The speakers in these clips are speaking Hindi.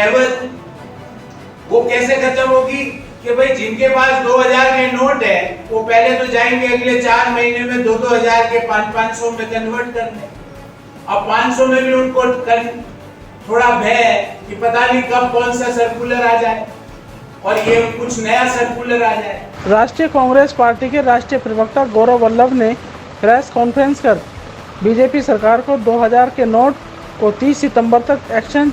ट्रेवल, वो कैसे खत्म होगी कि भाई जिनके पास 2000 के नोट है वो पहले तो जाएंगे अगले 4 महीने में 2000 के 500 में कन्वर्ट करने। अब 500 में भी उनको थोड़ा भय है कि पता नहीं कब कौन सा सर्कुलर आ जाए और ये कुछ नया सर्कुलर आ जाए। राष्ट्रीय कांग्रेस पार्टी के राष्ट्रीय प्रवक्ता गौरव वल्लभ ने प्रेस कॉन्फ्रेंस कर बीजेपी सरकार को 2000 के नोट को 30 सितंबर तक एक्सचेंज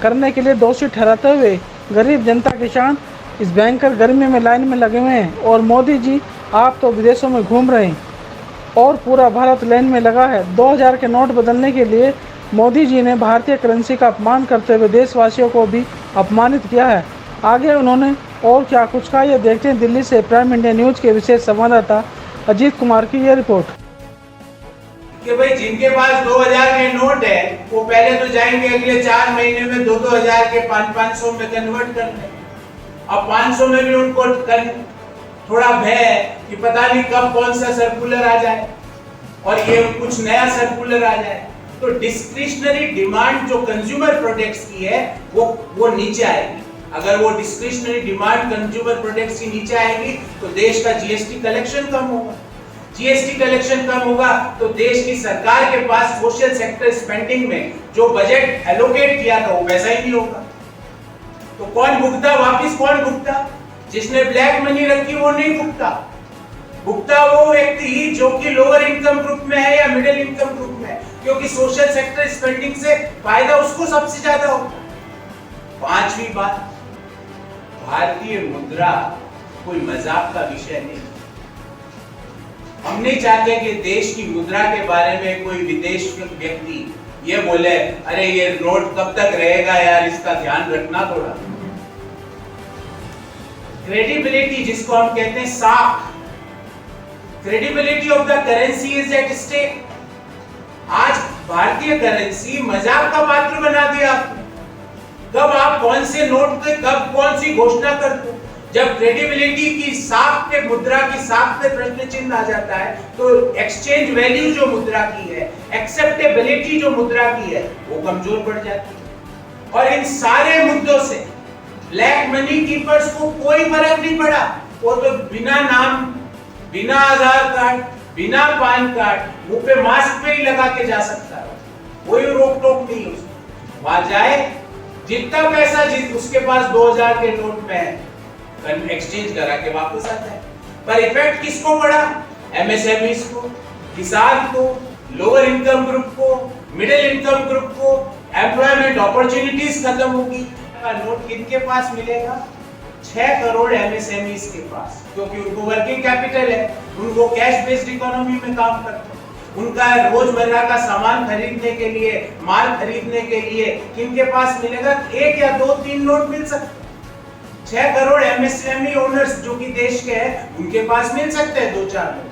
करने के लिए दोषी ठहराते हुए गरीब जनता किसान इस बैंकर गर्मी में लाइन में लगे हुए हैं और मोदी जी आप तो विदेशों में घूम रहे हैं और पूरा भारत लाइन में लगा है। 2000 के नोट बदलने के लिए मोदी जी ने भारतीय करेंसी का अपमान करते हुए देशवासियों को भी अपमानित किया है। आगे उन्होंने और क्या कुछ कहा, ये देखते हैं। दिल्ली से प्राइम इंडिया न्यूज़ के विशेष संवाददाता अजीत कुमार की यह रिपोर्ट। कि भाई जिनके पास 2000 के नोट है वो पहले तो जाएंगे अगले 4 महीने में 2000 के 500 में कन्वर्ट करने। अब 500 में भी उनको थोड़ा भय है कि पता नहीं कब कौन सा सर्कुलर आ जाए और ये कुछ नया सर्कुलर आ जाए। तो डिस्क्रिशनरी डिमांड जो कंज्यूमर प्रोडक्ट्स की है वो नीचे आएगी। अगर वो डिस्क्रिशनरी डिमांड कंज्यूमर प्रोडक्ट्स की नीचे आएगी तो देश का जीएसटी कलेक्शन कम होगा। जीएसटी कलेक्शन कम होगा तो देश की सरकार के पास सोशल सेक्टर स्पेंडिंग में जो बजट एलोकेट किया था वो वैसा ही नहीं होगा। तो कौन भुगता वापिस? कौन भुगता? जिसने ब्लैक मनी रखी वो नहीं भुगता। भुगता वो व्यक्ति ही जो कि लोअर इनकम ग्रुप में है या मिडिल इनकम ग्रुप में है, क्योंकि सोशल सेक्टर स्पेंडिंग से फायदा उसको सबसे ज्यादा होता है। पांचवी बात, भारतीय मुद्रा कोई मजाक का विषय नहीं। हम नहीं चाहते कि देश की मुद्रा के बारे में कोई विदेश व्यक्ति ये बोले अरे ये नोट कब तक रहेगा यार, इसका ध्यान रखना थोड़ा। क्रेडिबिलिटी जिसको हम कहते हैं साख, credibility of the currency is at stake. आज भारतीय करेंसी मजाक का पात्र बना दिया आपने। कब आप कौन से नोट पे कब कौन सी घोषणा करते, जब क्रेडिबिलिटी की साख पे, मुद्रा की साख पे प्रश्न चिन्ह आ जाता है तो एक्सचेंज वैल्यू जो मुद्रा की है, एक्सेप्टेबिलिटी जो मुद्रा की है वो कमजोर पड़ जाती है। और इन सारे मुद्दों से ब्लैक मनी कीपर्स को कोई फर्क नहीं पड़ा। वो तो बिना नाम, बिना आधार कार्ड, बिना पैन कार्ड, मुंह पे मास्क पे ही लगा के जा सकता है, कोई रोक टोक नहीं है उसको। वहां जाए, जितना पैसा उसके पास 2000 के नोट में है एक्सचेंज करा के वापस आता है। पर इफेक्ट किसको पड़ा? एमएसएमईज को, किसान को, लोअर इनकम ग्रुप को, मिडिल इनकम ग्रुप को। एम्प्लॉयमेंट अपॉर्चुनिटीज खत्म होगी। नोट किनके पास मिलेगा? 6 करोड़ एमएसएमईज के पास, क्योंकि उनको वर्किंग कैपिटल है, उनको कैश बेस्ड इकोनॉमी में काम करते हैं। उनका रोजमर्रा का सामान खरीदने के लिए, माल खरीदने के लिए किनके पास मिलेगा? 1 या 2-3 नोट मिल सकते। 6 करोड़ एमएसएमई ओनर्स जो कि देश के हैं उनके पास मिल सकते हैं 2-4 नोट,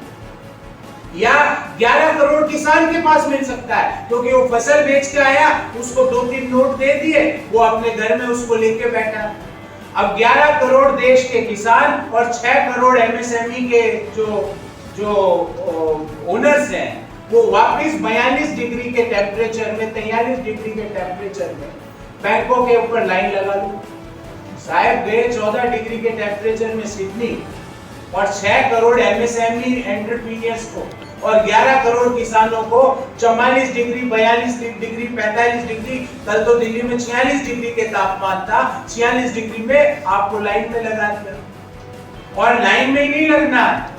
या 11 करोड़ किसान के पास मिल सकता है, क्योंकि वो फसल बेच के आया, उसको 2-3 नोट दे दिए, वो अपने घर में उसको लेके बैठा। अब 11 करोड़ देश के किसान और 6 करोड़ एमएसएमई के जो ओनर्स हैं वो वापस 42 डिग्री के टेम्परेचर में, 43 डिग्री के टेम्परेचर में बैंकों के ऊपर लाइन लगा लो। साहब गए 14 डिग्री के टेम्परेचर में सिडनी, और 6 करोड़ एमएसएमई एंटरप्रेन्योर्स को और 11 करोड़ किसानों को 44 डिग्री, 42 डिग्री, 45 डिग्री, कल तो दिल्ली में 46 डिग्री के तापमान था, 46 डिग्री में आपको लाइन में लगा दिया। और लाइन में ही नहीं लगना,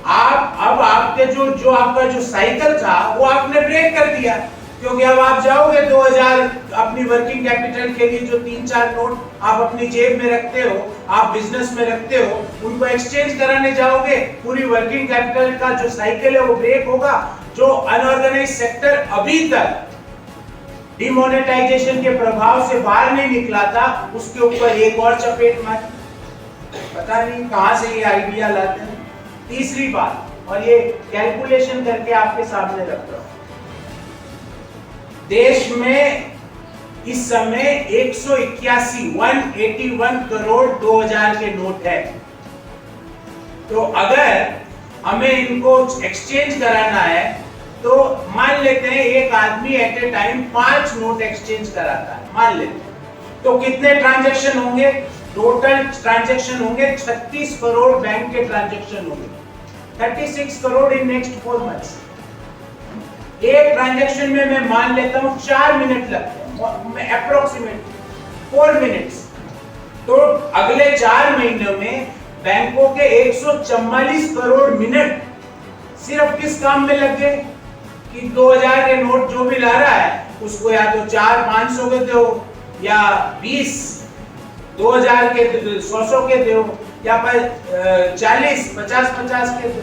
आप अब आपके जो आपका जो साइकिल था वो आपने ब्रेक कर दिया, क्योंकि अब आप जाओगे 2000 अपनी वर्किंग कैपिटल के लिए जो 3-4 नोट आप अपनी जेब में रखते हो, आप बिजनेस में रखते हो, उनको एक्सचेंज कराने जाओगे, पूरी वर्किंग कैपिटल का जो साइकिल है वो ब्रेक होगा। जो अनऑर्गेनाइज सेक्टर अभी तक डिमोनेटाइजेशन के प्रभाव से बाहर नहीं निकला था, उसके ऊपर एक और चपेट मारी। पता नहीं कहां से ये आइडिया लाते हैं। तीसरी बात, और ये कैलकुलेशन करके आपके सामने रखता हूं, देश में इस समय 181 करोड़ 2000 के नोट है। तो अगर हमें इनको एक्सचेंज कराना है तो मान लेते हैं एक आदमी at a time 5 note exchange कराता है, मान लेते हैं तो कितने ट्रांजैक्शन होंगे? टोटल ट्रांजैक्शन होंगे 36 करोड़ बैंक के ट्रांजैक्शन होंगे, 36 करोड़ इन नेक्स्ट 4 मंथ्स। एक ट्रांजैक्शन में मैं मान लेता हूं 4 मिनट लगते हैं, अप्रोक्सीमेट 4 मिनट्स। तो अगले 4 महीनों में बैंकों के 144 करोड़ मिनट सिर्फ किस काम में लग गए कि 2000 के नोट जो भी ला रहा है उसको या तो 400-500 के दो, या 20 2000 के 100 के दो, या 40 50-50 के दो।